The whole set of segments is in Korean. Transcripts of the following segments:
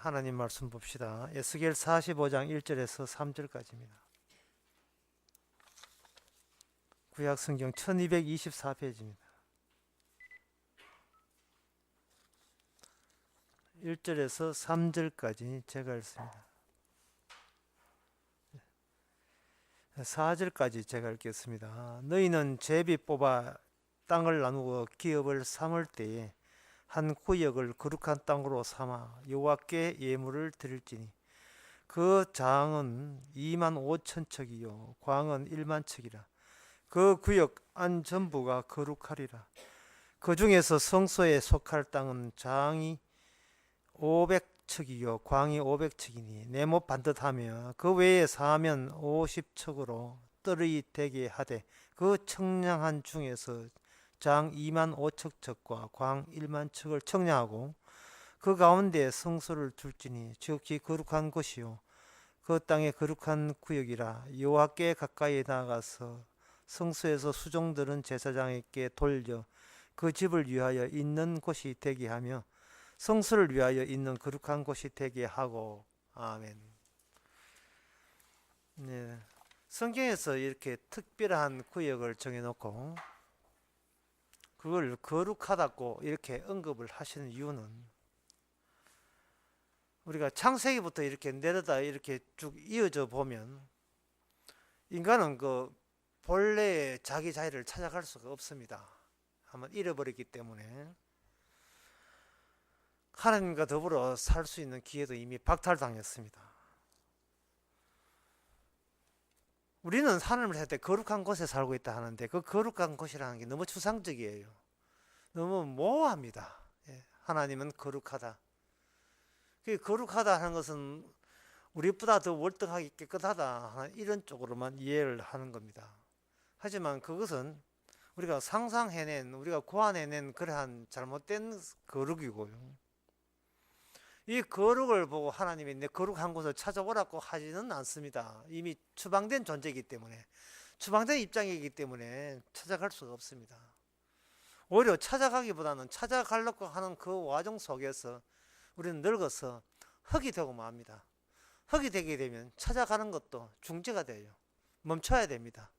하나님 말씀 봅시다. 에스겔 45장 1절에서 3절까지입니다. 구약 성경 1224페이지입니다. 1절에서 3절까지 제가 읽습니다. 4절까지 제가 읽겠습니다. 너희는 제비 뽑아 땅을 나누고 기업을 삼을 때에 한 구역을 거룩한 땅으로 삼아 여호와께 예물을 드릴지니 그 장은 2만 5천 척이요 광은 1만 척이라. 그 구역 안 전부가 거룩하리라. 그 중에서 성소에 속할 땅은 장이 500척이요 광이 500척이니 내 못 반듯하며 그 외에 사면 50척으로 뜰이 되게 하되 그 청량한 중에서 장 2만 5천 척과 광 1만 척을 청량하고 그 가운데 성소를 둘지니 지극히 거룩한 곳이요 그 땅의 거룩한 구역이라. 여호와께 가까이 나가서 성소에서 수종들은 제사장에게 돌려 그 집을 위하여 있는 곳이 되게 하며 성소를 위하여 있는 거룩한 곳이 되게 하고. 아멘. 네. 성경에서 이렇게 특별한 구역을 정해놓고 그걸 거룩하다고 이렇게 언급을 하시는 이유는 우리가 창세기부터 이렇게 내려다 이렇게 쭉 이어져 보면 인간은 그 본래의 자기 자리를 찾아갈 수가 없습니다. 한번 잃어버렸기 때문에 하나님과 더불어 살 수 있는 기회도 이미 박탈당했습니다. 우리는 하나님을 할 때 거룩한 곳에 살고 있다 하는데 그 거룩한 곳이라는 게 너무 추상적이에요. 너무 모호합니다. 하나님은 거룩하다. 그 거룩하다 하는 것은 우리보다 더 월등하게 깨끗하다 이런 쪽으로만 이해를 하는 겁니다. 하지만 그것은 우리가 상상해낸, 우리가 고안해낸 그러한 잘못된 거룩이고요. 이 거룩을 보고 하나님이 내 거룩한 곳을 찾아오라고 하지는 않습니다. 이미 추방된 존재이기 때문에, 추방된 입장이기 때문에 찾아갈 수가 없습니다. 오히려 찾아가기보다는 찾아가려고 하는 그 과정 속에서 우리는 늙어서 흙이 되고 맙니다. 흙이 되게 되면 찾아가는 것도 중지가 돼요. 멈춰야 됩니다.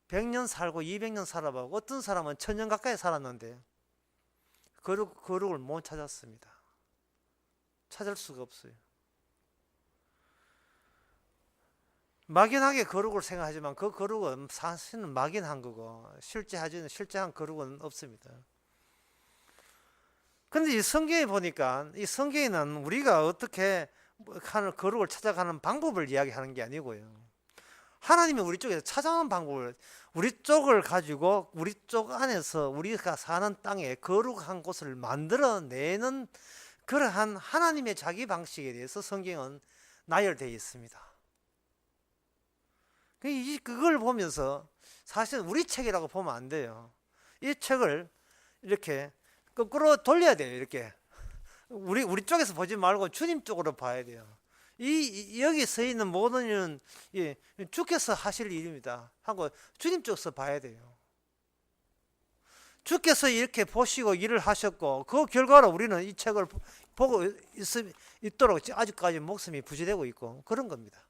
100년 살고 200년 살아보고 어떤 사람은 1000년 가까이 살았는데 거룩을 못 찾았습니다. 찾을 수가 없어요. 막연하게 거룩을 생각하지만 그 거룩은 사실은 막연한 거고 실제한 거룩은 없습니다. 근데 이 성경에 보니까 이 성경에는 우리가 어떻게 하는 거룩을 찾아가는 방법을 이야기하는 게 아니고요. 하나님이 우리 쪽에서 찾아오는 방법을 우리 쪽을 가지고 우리 쪽 안에서 우리가 사는 땅에 거룩한 곳을 만들어내는 그러한 하나님의 자기 방식에 대해서 성경은 나열되어 있습니다. 그걸 보면서 사실 우리 책이라고 보면 안 돼요. 이 책을 이렇게 거꾸로 돌려야 돼요. 이렇게 우리 쪽에서 보지 말고 주님 쪽으로 봐야 돼요. 여기 서 있는 모든 일은 주께서 하실 일입니다 하고 주님 쪽에서 봐야 돼요. 주께서 이렇게 보시고 일을 하셨고 그 결과로 우리는 이 책을 보고 있도록 아직까지 목숨이 부지되고 있고 그런 겁니다.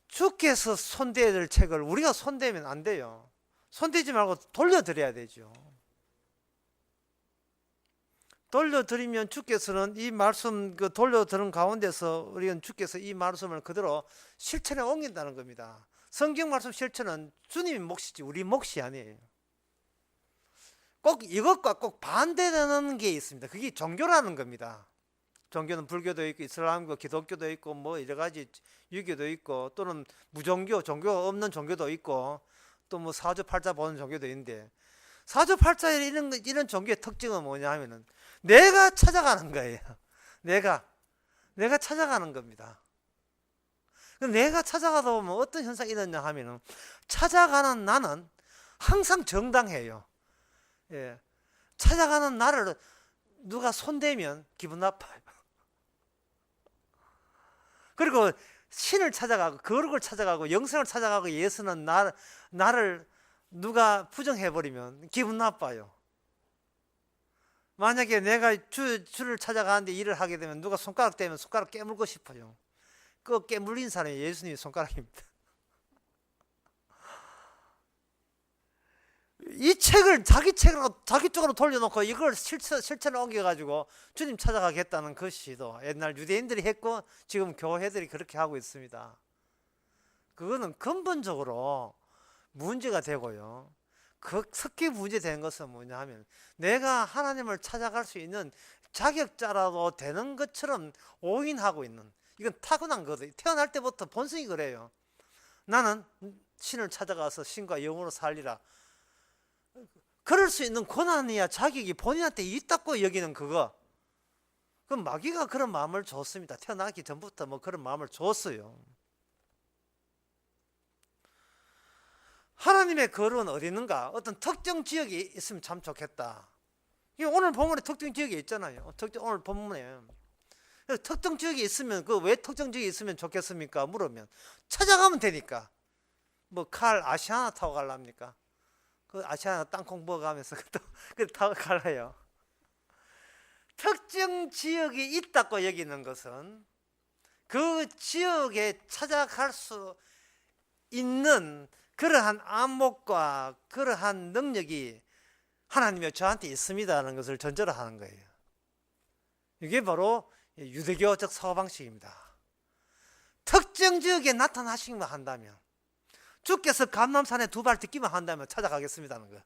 주께서 손대야 될 책을 우리가 손대면 안 돼요. 손대지 말고 돌려드려야 되죠. 돌려드리면 주께서는 이 말씀 돌려드린 가운데서 우리는 주께서 이 말씀을 그대로 실천에 옮긴다는 겁니다. 성경 말씀 실천은 주님의 몫이지 우리 몫이 아니에요. 꼭 이것과 꼭 반대되는 게 있습니다. 그게 종교라는 겁니다. 종교는 불교도 있고 이슬람교, 기독교도 있고 뭐 여러 가지 유교도 있고 또는 무종교, 종교 없는 종교도 있고 또 뭐 사주팔자 보는 종교도 있는데 사주팔자의 이런 종교의 특징은 뭐냐 하면은 내가 찾아가는 거예요. 내가 찾아가는 겁니다. 내가 찾아가다 보면 어떤 현상이 일어나냐 하면은 찾아가는 나는 항상 정당해요. 예. 찾아가는 나를 누가 손대면 기분 나빠요. 그리고 신을 찾아가고 거룩을 찾아가고 영생을 찾아가고 예수는 나를 누가 부정해버리면 기분 나빠요. 만약에 내가 주를 찾아가는데 일을 하게 되면 누가 손가락 대면 손가락 깨물고 싶어요. 그 깨물린 사람이 예수님의 손가락입니다. 이 책을 자기 책으로 자기 쪽으로 돌려놓고 이걸 실천을 옮겨가지고 주님 찾아가겠다는 것이도 옛날 유대인들이 했고 지금 교회들이 그렇게 하고 있습니다. 그거는 근본적으로 문제가 되고요. 그 특히 문제되는 것은 뭐냐 하면 내가 하나님을 찾아갈 수 있는 자격자라도 되는 것처럼 오인하고 있는, 이건 타고난 거거든요. 태어날 때부터 본성이 그래요. 나는 신을 찾아가서 신과 영으로 살리라. 그럴 수 있는 권한이야 자격이 본인한테 있다고 여기는 그거. 그럼 마귀가 그런 마음을 줬습니다. 태어나기 전부터 뭐 그런 마음을 줬어요. 하나님의 거룩은 어디 있는가? 어떤 특정 지역이 있으면 참 좋겠다. 오늘 본문에 특정 지역이 있잖아요. 오늘 본문에 특정 지역이 있으면 그 왜 특정 지역이 있으면 좋겠습니까? 물으면 찾아가면 되니까. 뭐 칼 아시아나 타고 갈랍니까? 그 아시아나 땅콩 먹어가면서 그 타고 갈라요. 특정 지역이 있다고 여기는 것은 그 지역에 찾아갈 수 있는 그러한 안목과 그러한 능력이 하나님이 저한테 있습니다라는 것을 전제로 하는 거예요. 이게 바로 유대교적 사고방식입니다. 특정 지역에 나타나시기만 한다면, 주께서 감람산에 두 발 딛기만 한다면 찾아가겠습니다는 거.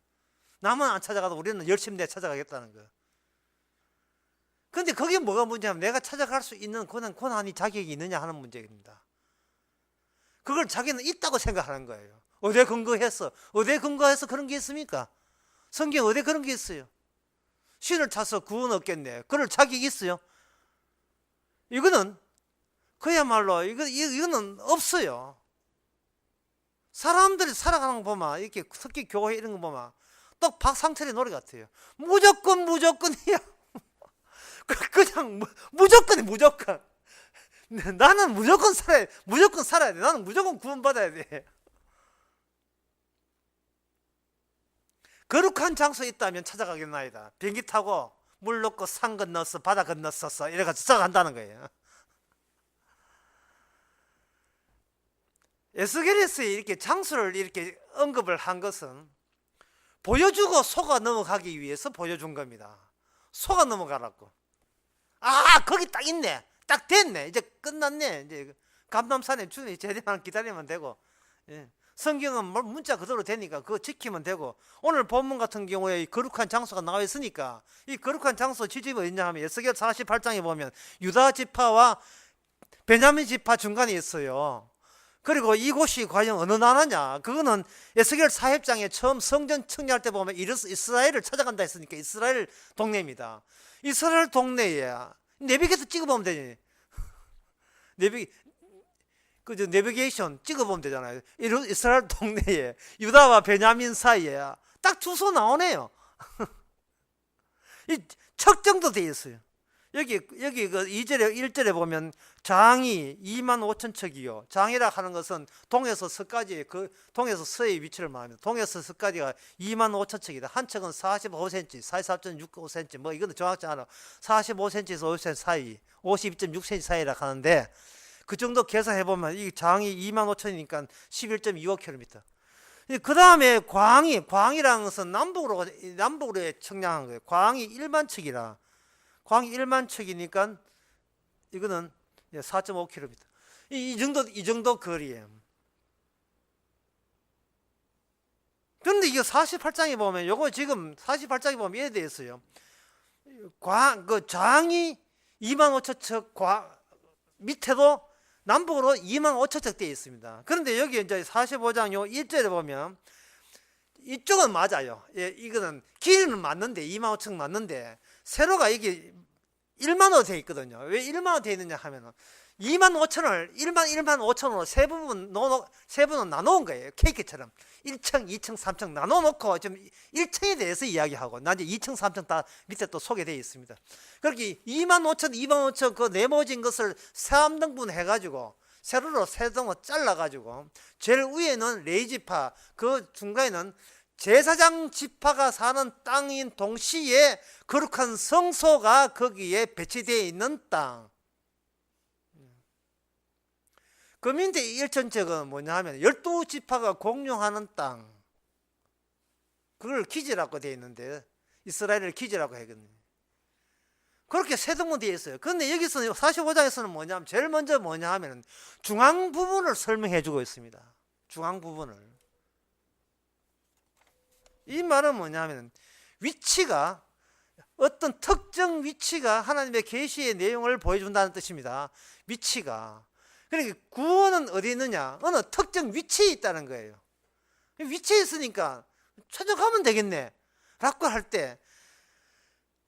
남은 안 찾아가도 우리는 열심히 내 찾아가겠다는 거. 근데 그게 뭐가 문제냐면 내가 찾아갈 수 있는 권한이 자격이 있느냐 하는 문제입니다. 그걸 자기는 있다고 생각하는 거예요. 어디에 근거해서? 어디에 근거해서 그런 게 있습니까? 성경 어디에 그런 게 있어요? 신을 찾아서 구원 얻겠네. 그럴 자격이 있어요? 이거는 그야말로 이거는 없어요. 사람들이 살아가는 거 보면 이렇게 특히 교회 이런 거 보면 또 박상철의 노래 같아요. 무조건이야. 그냥 무조건. 나는 무조건 살아야 돼. 나는 무조건 구원받아야 돼. 거룩한 장소에 있다면 찾아가겠나이다. 비행기 타고 물 넣고 산 건너서 바다 건넜었어. 이래가지고 찾아간다는 거예요. 에스겔에서 이렇게 장소를 이렇게 언급을 한 것은 보여주고 속아 넘어가기 위해서 보여준 겁니다. 속아 넘어가라고. 아, 거기 딱 있네. 딱 됐네. 이제 끝났네. 이제 감람산에 주님 제대만 기다리면 되고. 예. 성경은 문자 그대로 되니까 그거 지키면 되고, 오늘 본문 같은 경우에 거룩한 장소가 나와 있으니까 이 거룩한 장소 지집이 어디냐 하면 에스겔 48장에 보면 유다 지파와 베냐민 지파 중간에 있어요. 그리고 이곳이 과연 어느 나라냐? 그거는 에스겔 40장에 처음 성전 청리할 때 보면 이스라엘을 찾아간다 했으니까 이스라엘 동네입니다. 이스라엘 동네에 내비게이션 찍어보면 되지. 내비게이션 찍어보면 되잖아요. 이스라엘 동네에 유다와 베냐민 사이에 딱 주소 나오네요. 이 측정도 돼 있어요. 여기 그 2절에 1절에 보면 장이 25,000척이요. 장이라 하는 것은 동에서 서까지 그 동에서 서의 위치를 말합니다. 동에서 서까지가 25,000척이다. 한 척은 45cm, 44.65cm, 뭐 이거는 정확지 않아. 45cm에서 50cm 사이, 52.6cm 사이라 하는데 그 정도 계산해 보면 이 장이 25,000이니까 11.25km. 그 다음에 광이라는 것은 남북으로 측량한 거예요. 광이 1만 척이라. 광이 1만 척이니까 이거는 4.5km. 이 정도 거리예요. 그런데 이거 48장에 보면 요거 지금 48장에 보면 이래 돼 있어요. 그 장이 25,000척 밑에도 남북으로 25,000척 되어 있습니다. 그런데 여기 이제 45장 요 1절에 보면 이쪽은 맞아요. 예, 이거는 길이는 맞는데 25,000척 맞는데 세로가 이게 1만으로 되어 있거든요. 왜 1만으로 되어 있느냐 하면은 25,000을 1만 5천으로 세 부분 나눠온 거예요. 케이크처럼 1층, 2층, 3층 나눠놓고 좀 1층에 대해서 이야기하고 나중에 2층, 3층 다 밑에 또 소개되어 있습니다. 그렇게 25,000 그 네모진 것을 3등분 해가지고 세로로 3등으로 잘라가지고 제일 위에는 레이지파, 그 중간에는 제사장 지파가 사는 땅인 동시에 거룩한 성소가 거기에 배치되어 있는 땅. 금인대 일천적은 뭐냐 하면 12지파가 공용하는 땅. 그걸 기지라고 되어 있는데 이스라엘을 기지라고 하거든요. 그렇게 세 등분 되어 있어요. 그런데 여기서 45장에서는 뭐냐면 제일 먼저 뭐냐 하면 중앙 부분을 설명해 주고 있습니다. 중앙 부분을. 이 말은 뭐냐 하면 위치가 어떤 특정 위치가 하나님의 계시의 내용을 보여준다는 뜻입니다. 위치가. 그러니까 구원은 어디 있느냐? 어느 특정 위치에 있다는 거예요. 위치에 있으니까 찾아가면 되겠네 라고 할 때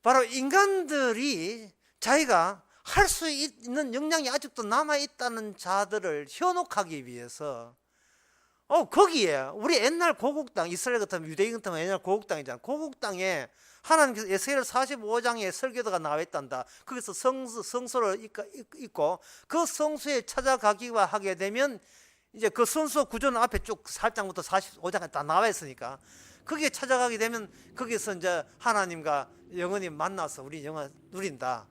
바로 인간들이 자기가 할 수 있는 역량이 아직도 남아있다는 자들을 현혹하기 위해서 거기에 우리 옛날 고국 땅, 이스라엘 같으면 유대인 같으면 옛날 고국 땅이잖아. 고국 땅에 하나님께서 에스겔 45장에 설교도가 나와 있단다. 거기서 성소를 있고 그 성소에 찾아가기와 하게 되면 이제 그 성소 구조는 앞에 쭉 4장부터 45장까지 다 나와 있으니까 거기에 찾아가게 되면 거기서 이제 하나님과 영원히 만나서 우리 영원 누린다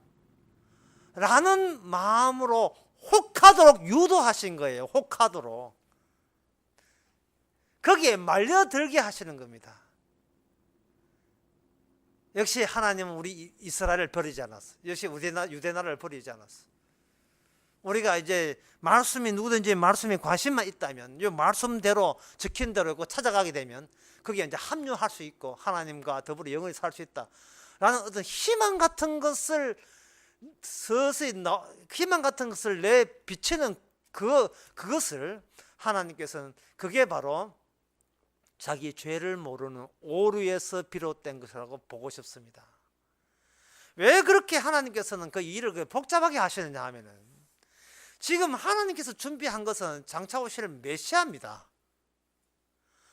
라는 마음으로 혹하도록 유도하신 거예요. 혹하도록 거기에 말려들게 하시는 겁니다. 역시 하나님은 우리 이스라엘을 버리지 않았어. 역시 유대나라를 버리지 않았어. 우리가 이제 말씀이 누구든지 말씀에 관심만 있다면 이 말씀대로 적힌 대로 찾아가게 되면 거기에 이제 합류할 수 있고 하나님과 더불어 영원히 살 수 있다라는 어떤 희망 같은 것을 서서히 희망 같은 것을 내 비치는 그것을 하나님께서는 그게 바로 자기 죄를 모르는 오류에서 비롯된 것이라고 보고 싶습니다. 왜 그렇게 하나님께서는 그 일을 복잡하게 하시느냐 하면은 지금 하나님께서 준비한 것은 장차 오실 메시아입니다.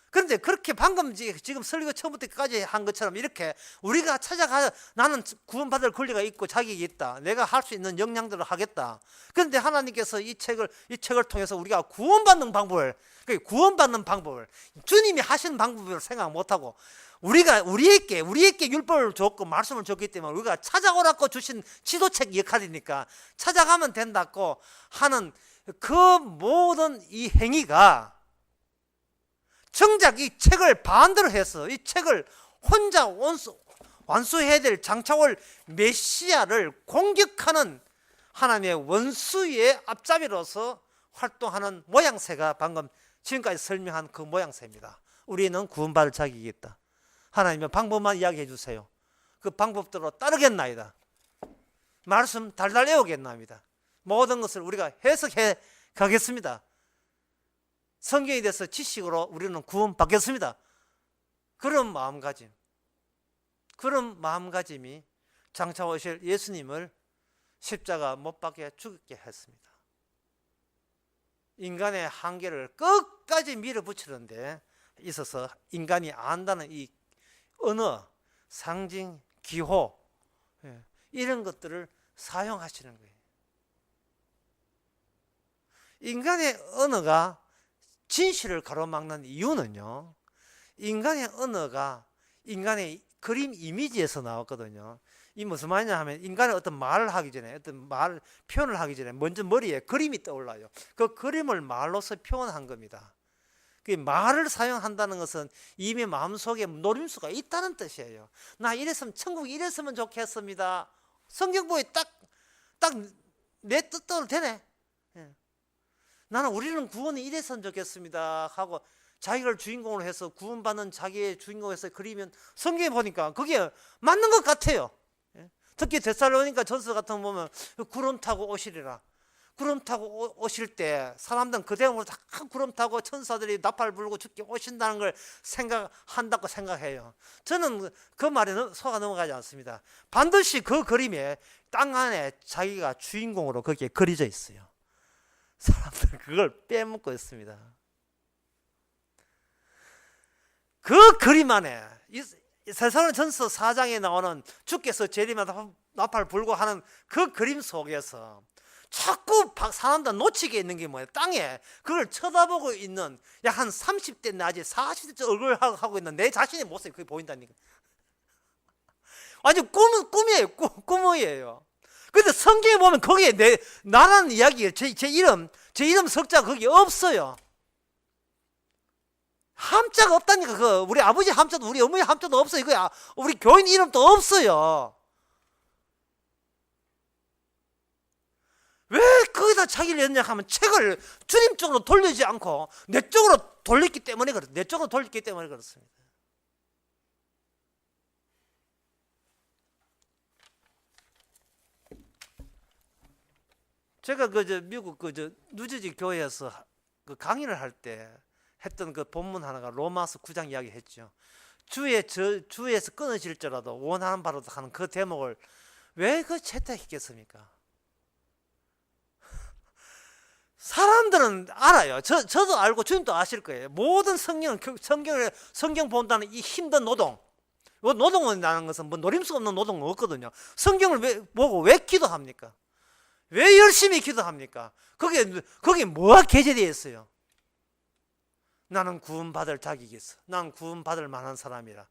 그런데 그렇게 방금 지금 설교 처음부터 끝까지 한 것처럼 이렇게 우리가 찾아가 나는 구원받을 권리가 있고 자격이 있다. 내가 할 수 있는 역량들을 하겠다. 그런데 하나님께서 이 책을 통해서 우리가 구원받는 방법을 주님이 하시는 방법으로 생각 못하고 우리에게 율법을 줬고 말씀을 줬기 때문에 우리가 찾아오라고 주신 지도책 역할이니까 찾아가면 된다고 하는 그 모든 이 행위가 정작 이 책을 반대로 해서 이 책을 혼자 완수해야 될 장차 올 메시아를 공격하는 하나님의 원수의 앞잡이로서 활동하는 모양새가 방금 지금까지 설명한 그 모양새입니다. 우리는 구원받을 자격이 있다. 하나님의 방법만 이야기해 주세요. 그 방법대로 따르겠나이다. 말씀 달달 외우겠나이다. 모든 것을 우리가 해석해 가겠습니다. 성경에 대해서 지식으로 우리는 구원받겠습니다. 그런 마음가짐이 장차 오실 예수님을 십자가 못 박혀 죽게 했습니다. 인간의 한계를 끝까지 밀어붙이는 데 있어서 인간이 안다는 이 언어, 상징, 기호 이런 것들을 사용하시는 거예요. 인간의 언어가 진실을 가로막는 이유는요, 인간의 언어가 인간의 그림 이미지에서 나왔거든요. 이 무슨 말이냐 하면 인간의 어떤 말을 하기 전에 어떤 표현을 하기 전에 먼저 머리에 그림이 떠올라요. 그 그림을 말로서 표현한 겁니다. 그 말을 사용한다는 것은 이미 마음속에 노림수가 있다는 뜻이에요. 나 이랬으면 천국이 이랬으면 좋겠습니다. 성경 보에 딱 내 뜻대로 되네. 나는 우리는 구원이 이랬으면 좋겠습니다 하고 자기를 주인공으로 해서 구원받는 자기의 주인공에서 그리면 성경에 보니까 그게 맞는 것 같아요. 특히 데살로니가 전서 같은 거 보면 구름 타고 오시리라. 구름 타고 오실 때 사람들은 그 대목으로 다 구름 타고 천사들이 나팔 불고 죽게 오신다는 걸 생각한다고 생각해요. 저는 그 말에 속아 넘어가지 않습니다. 반드시 그 그림에 땅 안에 자기가 주인공으로 거기에 그려져 있어요. 사람들은 그걸 빼먹고 있습니다. 그 그림 안에 데살로니가전서 4장에 나오는 주께서 재림하다 나팔 불고 하는 그 그림 속에서 자꾸 사람들 놓치게 있는 게 뭐예요? 땅에 그걸 쳐다보고 있는 약 한 30대 내지 40대 얼굴 하고 있는 내 자신의 모습이 그게 보인다니까. 완전 꿈이에요. 꿈이에요. 근데 성경에 보면 거기에 나라는 이야기예요. 제 이름 석자 거기 없어요. 함자가 없다니까. 그 우리 아버지 함자도 우리 어머니 함자도 없어요. 이거 우리 교인 이름도 없어요. 왜 거기다 자기를 연약하면 책을 주님 쪽으로 돌리지 않고 내 쪽으로 돌렸기 때문에 내 쪽으로 돌렸기 때문에 그렇습니다. 제가 미국 뉴저지 교회에서 그 강의를 할 때 했던 그 본문 하나가 로마서 9장 이야기 했죠. 주에서 끊어질지라도 원하는 바로 하는 그 대목을 왜 그 채택했겠습니까? 사람들은 알아요. 저도 알고 주님도 아실 거예요. 모든 성경 본다는 이 힘든 노동은 나는 것은 뭐 노림수 없는 노동은 없거든요. 성경을 보고 왜 기도합니까? 왜 열심히 기도합니까? 거기에 뭐가 게재되어 있어요? 나는 구원받을 자격이 있어. 나는 구원받을 만한 사람이라.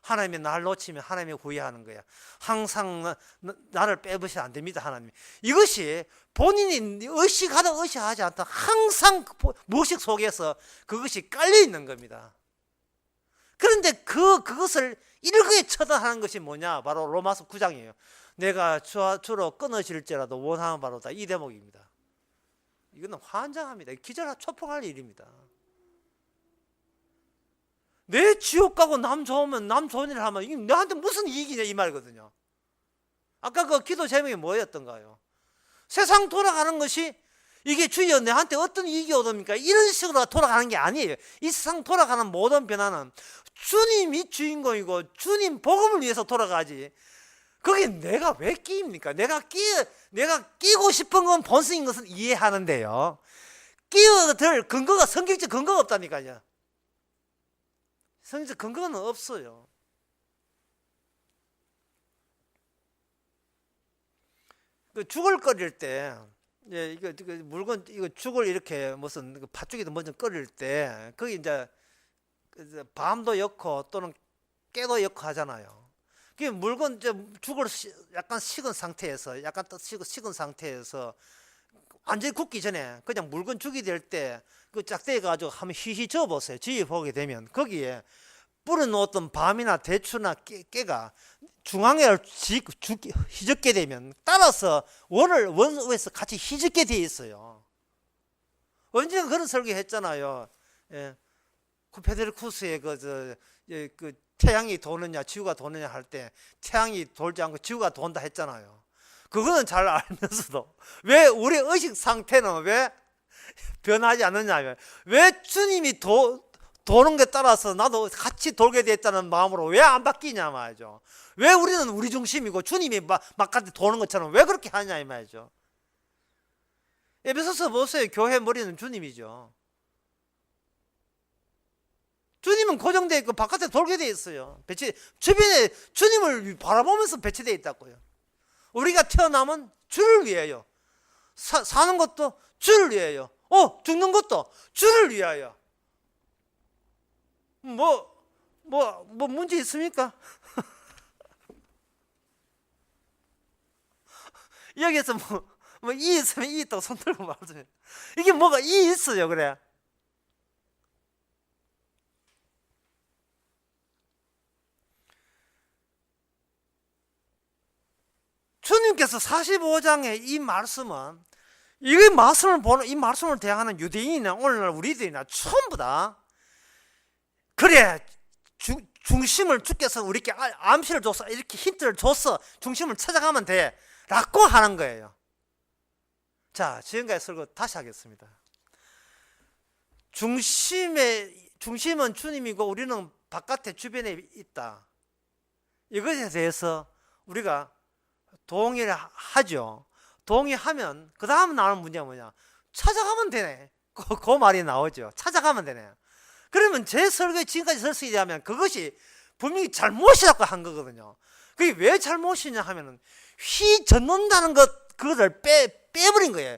하나님이 나를 놓치면 하나님이 구해하는 거야. 항상 나를 빼버리면 안 됩니다. 하나님. 이것이 본인이 의식하지 않다. 항상 무의식 속에서 그것이 깔려 있는 겁니다. 그런데 그것을 일거에 처단하는 것이 뭐냐? 바로 로마서 9장이에요. 내가 주로 끊어질지라도 원하는 바로다. 이 대목입니다. 이거는 환장합니다. 기절초풍할 일입니다. 내 지옥 가고 남 좋으면 남 좋은 일을 하면 이게 나한테 무슨 이익이냐 이 말이거든요. 아까 그 기도 제목이 뭐였던가요? 세상 돌아가는 것이 이게 주여 내한테 어떤 이익이 오답니까? 이런 식으로 돌아가는 게 아니에요. 이 세상 돌아가는 모든 변화는 주님이 주인공이고 주님 복음을 위해서 돌아가지. 거기에 내가 왜 끼입니까? 내가 끼고 싶은 건 본성인 것은 이해하는데요. 끼어들 근거가 성경적 근거가 없다니까요. 성경적 근거는 없어요. 죽을 끓일 때, 이거 물건, 죽을 이렇게 무슨 팥죽이든 뭐든 끓일 때, 거기 이제 밤도 넣고 또는 깨도 넣고 하잖아요. 그 물건, 죽을 약간 식은 상태에서, 식은 상태에서 완전히 굽기 전에 그냥 물건 죽이 될 때 그 짝대기 가지고 한번 휘휘 저어보세요. 저어보게 되면 거기에 뿌려놓았던 밤이나 대추나 깨가 중앙에 휘젓게 되면 따라서 원에서 같이 휘젓게 되어 있어요. 언젠가 그런 설교 했잖아요. 예. 페데르쿠스의 그 태양이 도느냐 지구가 도느냐 할 때 태양이 돌지 않고 지구가 돈다 했잖아요. 그거는 잘 알면서도 왜 우리 의식 상태는 왜 변하지 않느냐면 왜 주님이 도는 게 따라서 나도 같이 돌게 됐다는 마음으로 왜 안 바뀌냐 말이죠. 왜 우리는 우리 중심이고 주님이 바깥에 도는 것처럼 왜 그렇게 하냐 이 말이죠. 에베소서 보세요. 교회 머리는 주님이죠. 주님은 고정되어 있고 바깥에 돌게 되어 있어요. 주변에 주님을 바라보면서 배치되어 있다고요. 우리가 태어나면 주를 위하여, 사는 것도 주를 위하여, 죽는 것도 주를 위하여. 뭐 문제 있습니까? 여기서 이 있으면 이 있다고 손 들고 말하죠. 이게 뭐가 이 있어요, 그래. 주님께서 45장의 이 말씀은 이 말씀을 대항하는 유대인이나 오늘날 우리들이나 전부 다 그래 중심을 주께서 우리에게 암시를 줘서 이렇게 힌트를 줘서 중심을 찾아가면 돼 라고 하는 거예요. 자, 지금까지 설교 다시 하겠습니다. 중심은 주님이고 우리는 바깥에 주변에 있다. 이것에 대해서 우리가 동의를 하죠. 동의하면 그 다음 나오는 문제가 뭐냐? 찾아가면 되네. 그 말이 나오죠. 찾아가면 되네. 그러면 제 설교에 지금까지 설명하면 그것이 분명히 잘못이라고 한 거거든요. 그게 왜 잘못이냐 하면은 휘젓는다는 그거를 빼버린 거예요.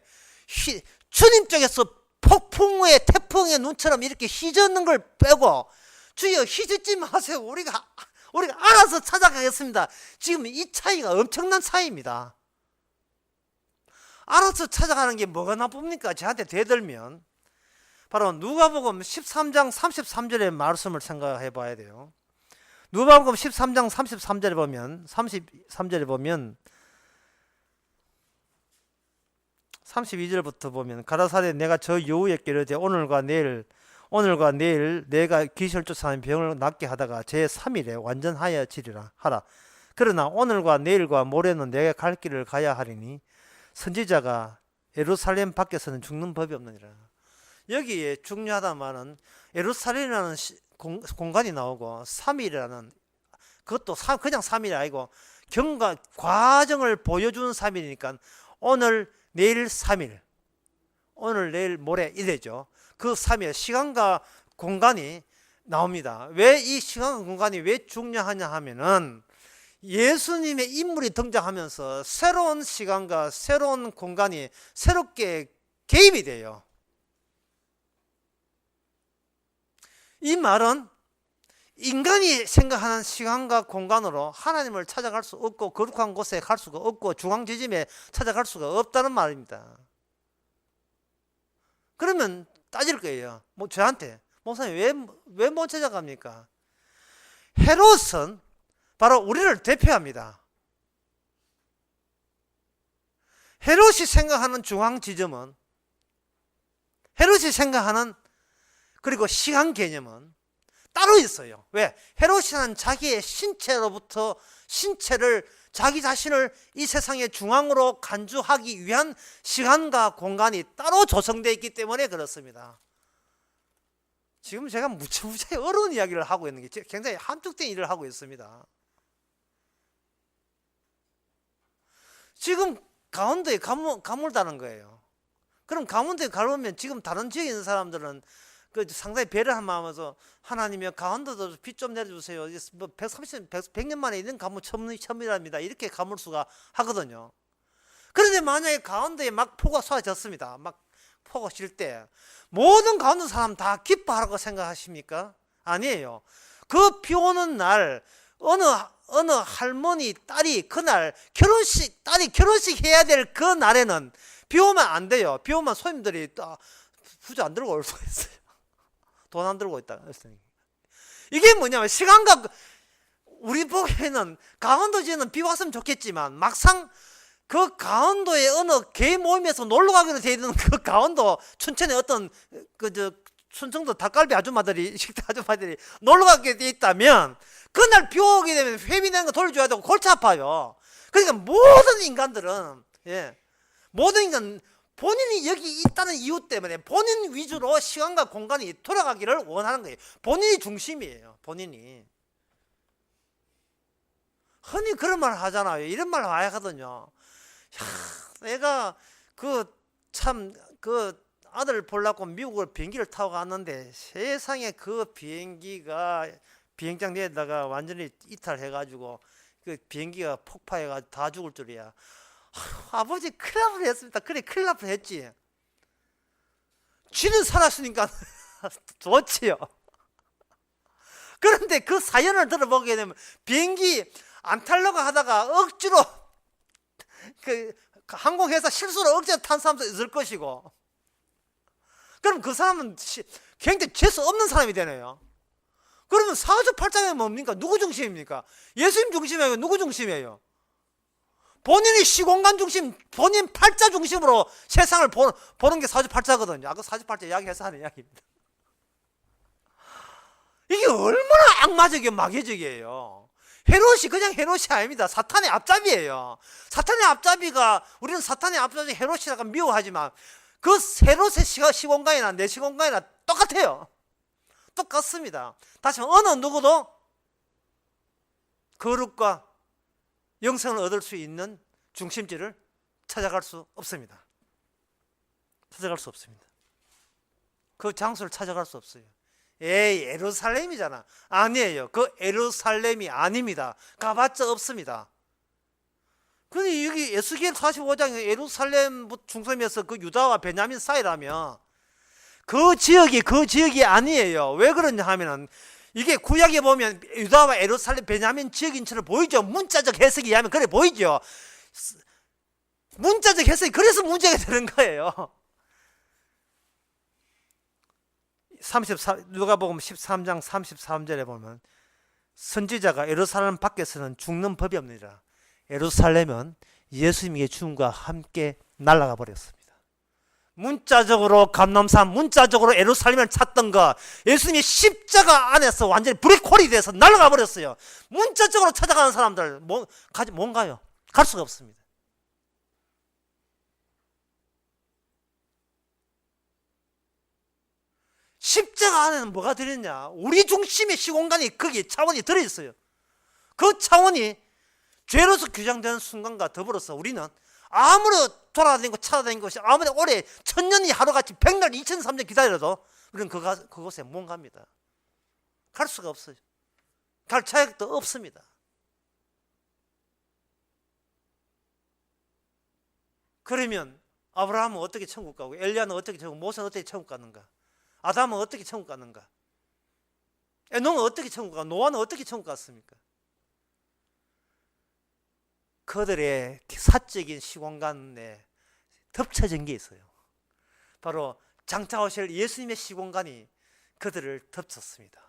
주님 쪽에서 폭풍의 태풍의 눈처럼 이렇게 휘젓는 걸 빼고, 주여 휘젓지 마세요. 우리가 알아서 찾아가겠습니다. 지금 이 차이가 엄청난 차이입니다. 알아서 찾아가는 게 뭐가 나쁩니까? 저한테 대들면. 바로 누가복음 13장 33절의 말씀을 생각해 봐야 돼요. 누가복음 13장 33절에 보면 32절부터 보면 가라사대 내가 저 여우에게 이르되 오늘과 내일 내가 귀신을 쫓아내는 병을 낫게 하다가 제 3일에 완전하여지리라 하라. 그러나 오늘과 내일과 모레는 내가 갈 길을 가야 하리니 선지자가 예루살렘 밖에서는 죽는 법이 없느니라. 여기에 중요하다 말은 예루살렘이라는 공간이 나오고 3일이라는, 그것도 그냥 3일이 아니고 과정을 보여주는 3일이니까 오늘 내일 3일, 오늘 내일 모레 이래죠. 그 3일 시간과 공간이 나옵니다. 왜 이 시간과 공간이 왜 중요하냐 하면은 예수님의 인물이 등장하면서 새로운 시간과 새로운 공간이 새롭게 개입이 돼요. 이 말은 인간이 생각하는 시간과 공간으로 하나님을 찾아갈 수 없고 거룩한 곳에 갈 수가 없고 중앙지점에 찾아갈 수가 없다는 말입니다. 그러면 따질 거예요. 저한테 목사님 왜 못 찾아갑니까? 헤롯은 바로 우리를 대표합니다. 헤롯이 생각하는 중앙지점은, 헤롯이 생각하는 그리고 시간 개념은 따로 있어요. 왜? 헤롯이는 자기의 신체를 자기 자신을 이 세상의 중앙으로 간주하기 위한 시간과 공간이 따로 조성되어 있기 때문에 그렇습니다. 지금 제가 무지무지하게 어려운 이야기를 하고 있는 게 굉장히 한쪽된 일을 하고 있습니다. 지금 강원도에 가물다는 거예요. 그럼 강원도에 가려면 지금 다른 지역에 있는 사람들은 상당히 배려한 마음에서 하나님이여 강원도도 비 좀 내려주세요. 100년 만에 있는 가물 처음이랍니다. 이렇게 가물수가 하거든요. 그런데 만약에 강원도에 막 폭우가 쏟아졌습니다. 막 폭우가 칠 때 모든 강원도 사람 다 기뻐하라고 생각하십니까? 아니에요. 그 비 오는 날 어느 할머니 딸이 그날 딸이 결혼식 해야 될 그 날에는 비 오면 안 돼요. 비 오면 손님들이 부자 안 들고 올 수가 있어요. 돈 안 들고 있다. 이게 뭐냐면 시간과 우리 보기에는 강원도지는 비 왔으면 좋겠지만 막상 그 강원도의 어느 개 모임에서 놀러 가기로 되어 있는 그 강원도 춘천의 어떤 춘천도 닭갈비 아줌마들이 식당 아줌마들이 놀러 가게 돼 있다면 그날 비 오게 되면 회비 내는 거 돌려줘야 되고 골치 아파요. 그러니까 모든 인간들은 모든 인간 본인이 여기 있다는 이유 때문에 본인 위주로 시간과 공간이 돌아가기를 원하는 거예요. 본인이 중심이에요. 본인이. 흔히 그런 말 하잖아요. 이런 말 많이 하거든요. 내가 아들 보려고 미국을 비행기를 타고 갔는데 세상에 그 비행기가 비행장 내에다가 완전히 이탈해가지고 그 비행기가 폭파해가지고 다 죽을 줄이야. 아버지 큰일 날 뻔했습니다. 그래 큰일 날 뻔했지. 쥐는 살았으니까 좋지요. 그런데 그 사연을 들어보게 되면 비행기 안 타려고 하다가 억지로 그 항공회사 실수로 억지로 탄 사람도 있을 것이고, 그럼 그 사람은 굉장히 재수 없는 사람이 되네요. 그러면 사주팔자가 뭡니까? 누구 중심입니까? 예수님 중심이에요? 누구 중심이에요? 본인이 시공간 중심, 본인 팔자 중심으로 세상을 보는 게 사주팔자거든요. 아까 사주팔자 이야기해서 하는 이야기입니다. 이게 얼마나 악마적이고 마귀적이에요. 헤롯이 그냥 헤롯이 아닙니다. 사탄의 앞잡이에요. 사탄의 앞잡이가, 우리는 사탄의 앞잡이 헤롯이라고 미워하지만 그 헤롯의 시공간이나 내 시공간이나 똑같아요. 똑같습니다. 다시 말해 어느 누구도 거룩과 영생을 얻을 수 있는 중심지를 찾아갈 수 없습니다. 찾아갈 수 없습니다. 그 장소를 찾아갈 수 없어요. 예루살렘이잖아. 아니에요. 그 예루살렘이 아닙니다. 가봤자 없습니다. 근데 여기 에스겔 45장에 예루살렘 중심에서 그 유다와 베냐민 사이라면 그 지역이 아니에요. 왜 그러냐 하면은 이게 구약에 보면 유다와 예루살렘 베냐민 지역인처럼 보이죠. 문자적 해석에 의하면 그래 보이죠. 문자적 해석이 그래서 문제가 되는 거예요. 누가복음 13장 33절에 보면 선지자가 예루살렘 밖에서는 죽는 법이 없느니라. 예루살렘은 예수님의 죽음과 함께 날아가 버렸습니다. 문자적으로 감람산, 문자적으로 예루살렘을 찾던 거 예수님의 십자가 안에서 완전히 브레이크홀이 돼서 날아가 버렸어요. 문자적으로 찾아가는 사람들 뭔가요? 갈 수가 없습니다. 십자가 안에는 뭐가 들어있냐? 우리 중심의 시공간이 거기에 차원이 들어있어요. 그 차원이 죄로서 규정되는 순간과 더불어서 우리는 아무리 돌아다니고 찾아다니는 것이 아무리 오래 천년이 하루같이 100날 2003년 기다려도 우리는 그곳에 못 갑니다. 갈 수가 없어요. 갈 자격도 없습니다. 그러면 아브라함은 어떻게 천국 가고 엘리야는 어떻게 천국, 모세는 어떻게 천국 갔는가? 아담은 어떻게 천국 갔는가? 에녹은 어떻게 천국 가? 노아는 어떻게 천국 갔습니까? 그들의 사적인 시공간에 덮쳐진 게 있어요. 바로 장차 오실 예수님의 시공간이 그들을 덮쳤습니다.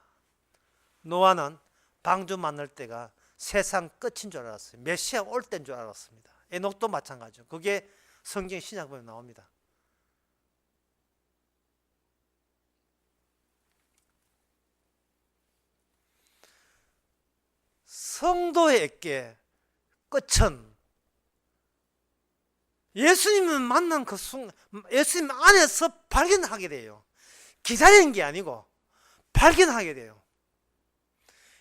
노아는 방주 만날 때가 세상 끝인 줄 알았어요. 메시아 올 때인 줄 알았습니다. 에녹도 마찬가지죠. 그게 성경 신약본에 나옵니다. 성도에게 끝은 예수님을 만난 그 순간, 예수님 안에서 발견하게 돼요. 기다리는 게 아니고 발견하게 돼요.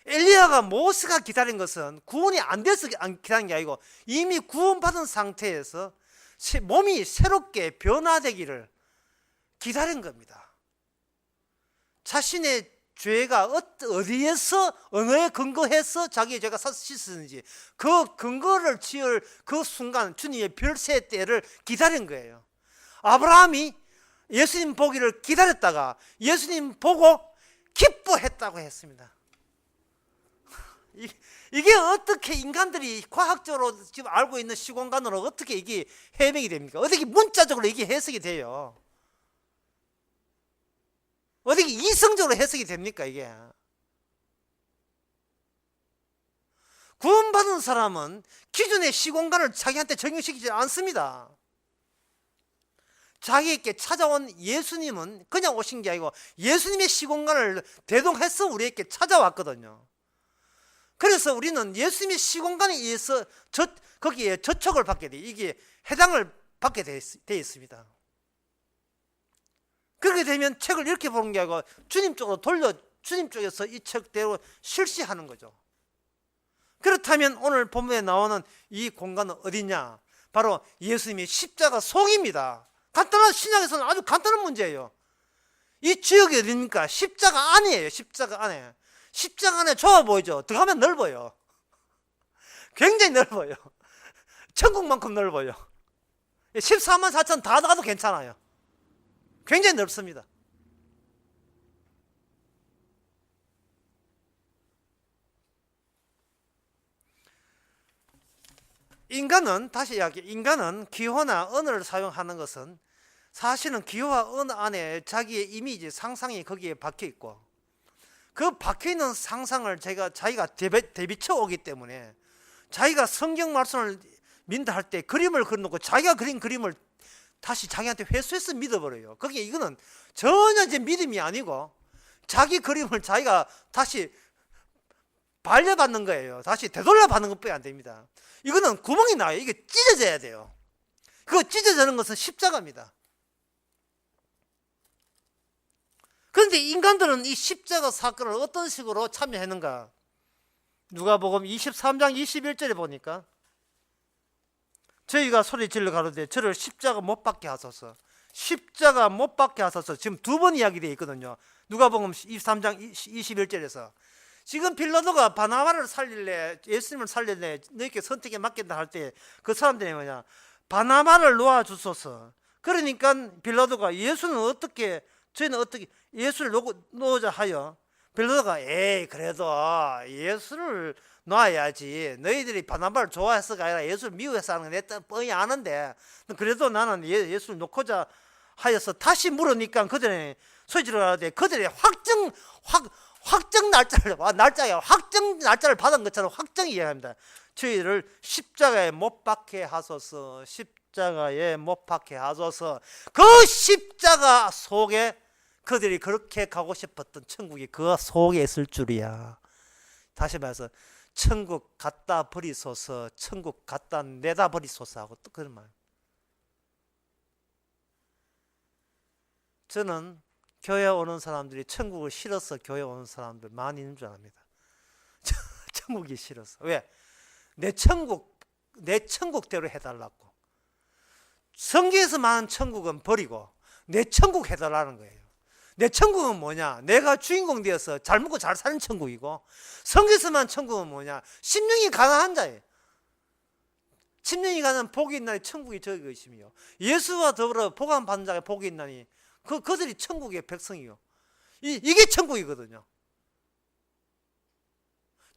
엘리야가 모세가 기다린 것은 구원이 안 돼서 기다린 게 아니고 이미 구원받은 상태에서 몸이 새롭게 변화되기를 기다린 겁니다. 자신의 죄가 어디에서 어느에 근거해서 자기의 죄가 씻었는지 그 근거를 지을 그 순간 주님의 별세 때를 기다린 거예요. 아브라함이 예수님 보기를 기다렸다가 예수님 보고 기뻐했다고 했습니다. 이게 어떻게 인간들이 과학적으로 지금 알고 있는 시공간으로 어떻게 이게 해명이 됩니까? 어떻게 문자적으로 이게 해석이 돼요? 어떻게 이성적으로 해석이 됩니까 이게? 구원받은 사람은 기존의 시공간을 자기한테 적용시키지 않습니다. 자기에게 찾아온 예수님은 그냥 오신 게 아니고 예수님의 시공간을 대동해서 우리에게 찾아왔거든요. 그래서 우리는 예수님의 시공간에 의해서 거기에 저촉을 받게 돼, 이게 해당을 받게 돼 있습니다. 그렇게 되면 책을 이렇게 보는 게 아니고 주님 쪽으로 돌려 주님 쪽에서 이 책대로 실시하는 거죠. 그렇다면 오늘 본문에 나오는 이 공간은 어디냐? 바로 예수님의 십자가 속입니다. 간단한 신약에서는 아주 간단한 문제예요. 이 지역이 어디입니까? 십자가 안이에요. 십자가 안에. 십자가 안에 좁아 보이죠? 들어가면 넓어요. 굉장히 넓어요. 천국만큼 넓어요. 14만 4천 다 나가도 괜찮아요. 굉장히 넓습니다. 인간은 기호나 언어를 사용하는 것은 사실은 기호와 언어 안에 자기의 이미지, 상상이 거기에 박혀 있고 그 박혀 있는 상상을 자기가 대비쳐 오기 때문에 자기가 성경 말씀을 믿는다 할 때 그림을 그려놓고 자기가 그린 그림을 다시 자기한테 회수해서 믿어버려요. 이거는 전혀 이제 믿음이 아니고 자기 그림을 자기가 다시 반려받는 거예요. 다시 되돌려 받는 것뿐이 안 됩니다. 이거는 구멍이 나요. 이게 찢어져야 돼요. 그거 찢어지는 것은 십자가입니다. 그런데 인간들은 이 십자가 사건을 어떤 식으로 참여했는가? 누가복음 23장 21절에 보니까 저희가 소리 질러 가로되 저를 십자가 못 박게 하소서. 십자가 못 박게 하소서. 지금 두 번 이야기되어 있거든요. 누가복음 23장 21절에서 지금 빌라도가 바나바를 살릴래, 예수님을 살릴래, 너희께 선택에 맡긴다 할 때 그 사람들이 뭐냐, 바나바를 놓아주소서. 그러니까 빌라도가 예수는 어떻게, 저희는 어떻게 예수를 놓자 하여, 빌라도가 에이 그래도 예수를 놔야지, 너희들이 바나바를 좋아해서가 아니라 예수를 미워해서 하는 건 내 뻔히 아는데 그래도 나는 예수를 놓고자 하여서 다시 물으니까 그들이 소리를 하되, 그들이 확정 날짜를 받은 것처럼 확정이 이야기합니다. 저희를 십자가에 못 박게 하소서, 십자가에 못 박게 하소서. 그 십자가 속에 그들이 그렇게 가고 싶었던 천국이 그 속에 있을 줄이야. 다시 말해서 천국 갖다 버리소서, 천국 갖다 내다 버리소서 하고 또 그런 말. 저는 교회 오는 사람들이 천국을 싫어서 교회 오는 사람들 많이 있는 줄 압니다. 천국이 싫어서. 왜? 내 천국대로 해달라고. 성경에서 말하는 천국은 버리고 내 천국 해달라는 거예요. 내 천국은 뭐냐? 내가 주인공 되어서 잘 먹고 잘 사는 천국이고, 성경에서 말하는 천국은 뭐냐? 심령이 가난한 자예요. 심령이 가난한 복이 있나니 천국이 저기 있으며, 예수와 더불어 복음 받는 자가 복이 있나니 그들이 천국의 백성이요. 이게 천국이거든요.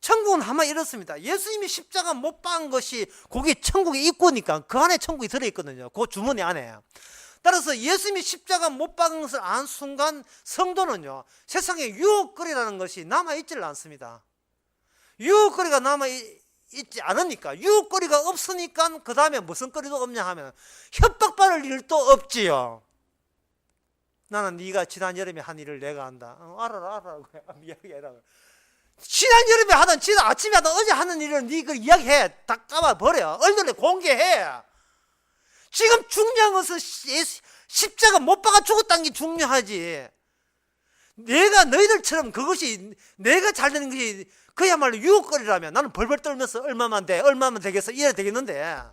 천국은 아마 이렇습니다. 예수님이 십자가 못 박은 것이 그게 천국의 입구니까 그 안에 천국이 들어있거든요. 그 주머니 안에. 따라서 예수님이 십자가 못 박은 것을 안 순간 성도는요, 세상에 유혹거리라는 것이 남아있지를 않습니다. 유혹거리가 남아있지 않으니까, 유혹거리가 없으니까 그 다음에 무슨 거리도 없냐 하면 협박받을 일도 없지요. 나는 네가 지난 여름에 한 일을 내가 한다. 알아라. 이야기해라. 지난 여름에 하던, 지난 아침에 하던, 어제 하는 일을 네가 이야기해. 다 까봐버려. 얼굴에 공개해. 지금 중요한 것은 십자가 못 박아 죽었다는 게 중요하지. 내가 너희들처럼 그것이 내가 잘 되는 것이 그야말로 유혹거리라면 나는 벌벌 떨면서 얼마만 되겠어 이래 되겠는데,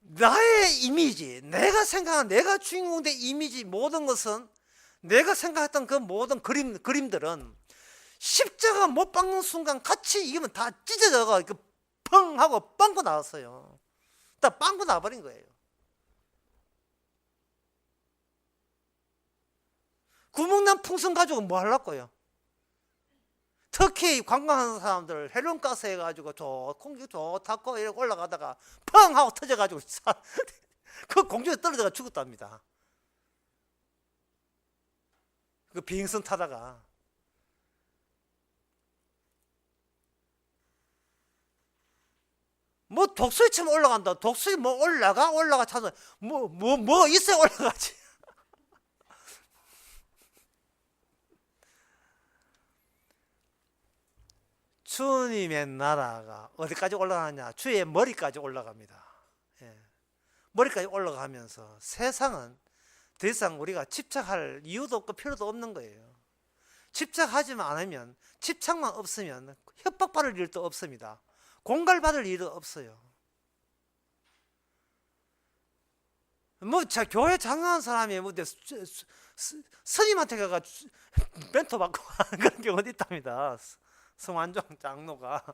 나의 이미지, 내가 생각한 내가 주인공 된 이미지, 모든 것은 내가 생각했던 그 모든 그림들은 십자가 못 박는 순간 같이 이기면 다 찢어져가 펑 하고 빵꾸 나왔어요. 딱 빵꾸 나버린 거예요. 구멍난 풍선 가지고 뭐 하려고요? 특히 관광하는 사람들 헬륨가스 해가지고 공기 좋다고 이렇게 올라가다가 펑 하고 터져가지고 그 공중에 떨어져가 죽었답니다. 그 비행선 타다가. 뭐 독수리처럼 올라간다. 독수리 뭐 올라가 찾아 뭐 있어야 올라가지. 주님의 나라가 어디까지 올라가느냐? 주의 머리까지 올라갑니다. 예. 머리까지 올라가면서 세상은 더 이상 우리가 집착할 이유도 없고 필요도 없는 거예요. 집착하지만 않으면, 집착만 없으면 협박받을 일도 없습니다. 공갈받을 일도 없어요. 교회 장로한 사람이 스님한테 가가 멘토 받고 그런 게 어디 있답니다. 성환종 장로가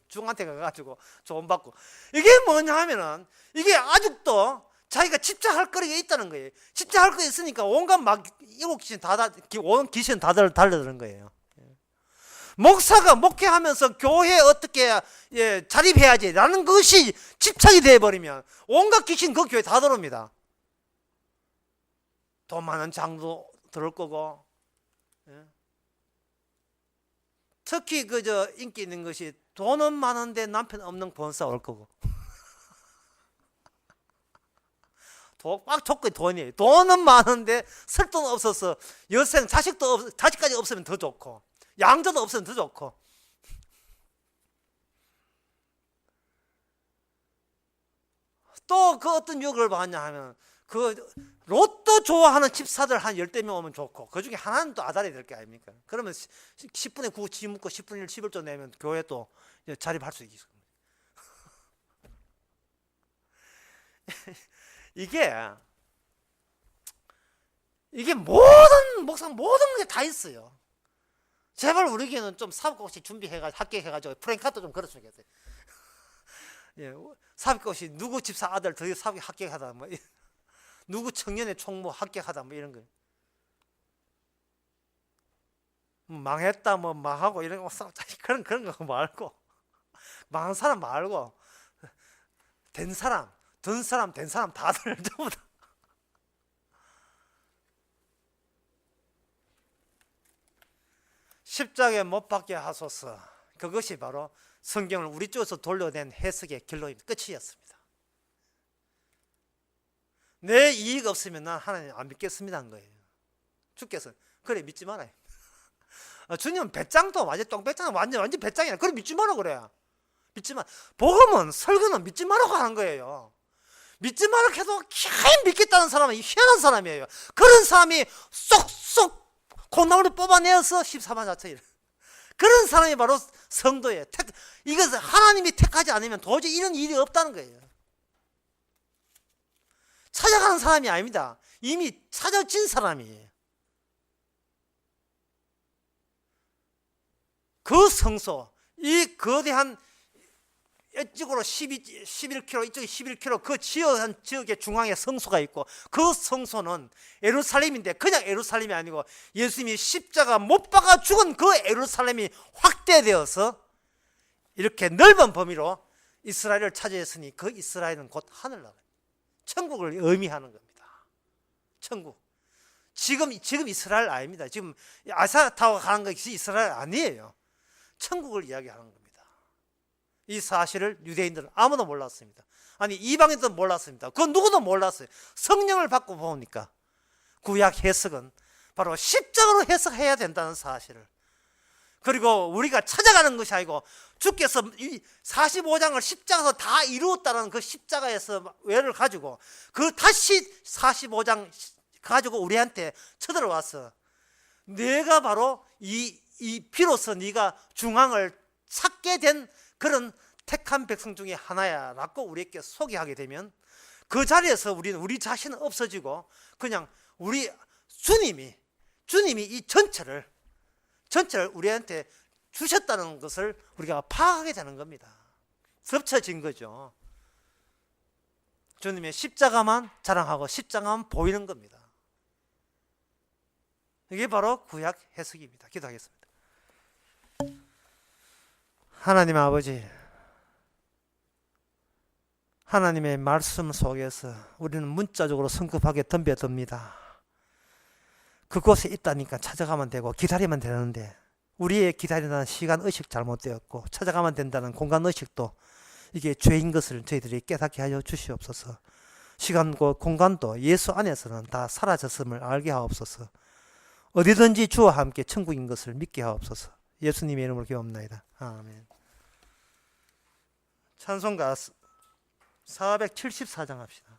중한테 가가지고 조언 받고. 이게 뭐냐 하면은, 이게 아직도 자기가 집착할 거리가 있다는 거예요. 집착할 거 있으니까 온갖 일곱 귀신 온 귀신 다 달려드는 거예요. 목사가 목회하면서 교회에 어떻게 자립해야지 라는 것이 집착이 되어버리면 온갖 귀신 그 교회 다 들어옵니다. 돈 많은 장도 들을 거고, 특히 인기 있는 것이 돈은 많은데 남편 없는 권사 올 거고. 꽉 줬고 돈이, 돈은 많은데 쓸 돈 없어서 여생 자식까지 없으면 더 좋고, 양자도 없으면 더 좋고. 또 어떤 유혹을 받냐 하면 로또 좋아하는 집사들 한 10명 오면 좋고, 그 중에 하나는 또 아다리 될 게 아닙니까? 그러면 10분에 9 지 묻고 10분의 1 11조 내면 교회 또 자립할 수 있습니다. 이게 모든 게 다 있어요. 제발 우리에게는 좀 삽입꽃이 준비해가지고 합격해가지고 프랭카도 좀 걸어주면 겠어요. 예, 삽입꽃이 누구 집사 아들 더 삽입 합격하다 뭐 누구 청년의 총무 합격하다 뭐 이런 거. 망했다 뭐 망하고 이런 거 그런 거 말고 망한 사람 말고 된 사람, 된 사람, 된 사람 다들 전부 다. 십자가에 못 박게 하소서. 그것이 바로 성경을 우리 쪽에서 돌려낸 해석의 결론이 끝이었습니다. 내 이익 없으면 난 하나님 안 믿겠습니다 한 거예요. 주께서 그래 믿지 말아요. 주님은 배짱도 완전 똥배짱 완전 배짱이야. 그래 믿지 마라 그래. 믿지 마. 복음은 설교는 믿지 말라고 하는 거예요. 믿지 말라고 해도 희한히 믿겠다는 사람은 희한한 사람이에요. 그런 사람이 쏙쏙 콩나물을 뽑아내어서 14만 4천일. 그런 사람이 바로 성도예요. 이것을 하나님이 택하지 않으면 도저히 이런 일이 없다는 거예요. 찾아가는 사람이 아닙니다. 이미 찾아진 사람이에요. 그 성소, 이 거대한 이쪽으로 11km, 이쪽에 11km 그 지역의 중앙에 성소가 있고 그 성소는 예루살렘인데 그냥 예루살렘이 아니고 예수님이 십자가 못 박아 죽은 그 예루살렘이 확대되어서 이렇게 넓은 범위로 이스라엘을 차지했으니 그 이스라엘은 곧 하늘나라, 천국을 의미하는 겁니다. 천국. 지금 이스라엘 아닙니다. 지금 아사 타고 가는 것이 이스라엘 아니에요. 천국을 이야기하는 겁니다. 이 사실을 유대인들은 아무도 몰랐습니다. 아니 이방인들은 몰랐습니다. 그건 누구도 몰랐어요. 성령을 받고 보니까 구약 해석은 바로 십자가로 해석해야 된다는 사실을, 그리고 우리가 찾아가는 것이 아니고 주께서 이 45장을 십자가에서 다 이루었다는 그 십자가에서 외를 가지고 그 다시 45장 가지고 우리한테 쳐들어와서 내가 바로 이 비로소 네가 중앙을 찾게 된 그런 택한 백성 중에 하나야 라고 우리에게 소개하게 되면 그 자리에서 우리는 우리 자신은 없어지고 그냥 우리 주님이 이 전체를 우리한테 주셨다는 것을 우리가 파악하게 되는 겁니다. 덮쳐진 거죠. 주님의 십자가만 자랑하고 십자가만 보이는 겁니다. 이게 바로 구약 해석입니다. 기도하겠습니다. 하나님 아버지, 하나님의 말씀 속에서 우리는 문자적으로 성급하게 덤벼듭니다. 그곳에 있다니까 찾아가면 되고 기다리면 되는데 우리의 기다린다는 시간 의식 잘못되었고 찾아가면 된다는 공간 의식도 이게 죄인 것을 저희들이 깨닫게 하여 주시옵소서. 시간과 공간도 예수 안에서는 다 사라졌음을 알게 하옵소서. 어디든지 주와 함께 천국인 것을 믿게 하옵소서. 예수님의 이름으로 기도합니다. 아멘. 찬송가 474장 합시다.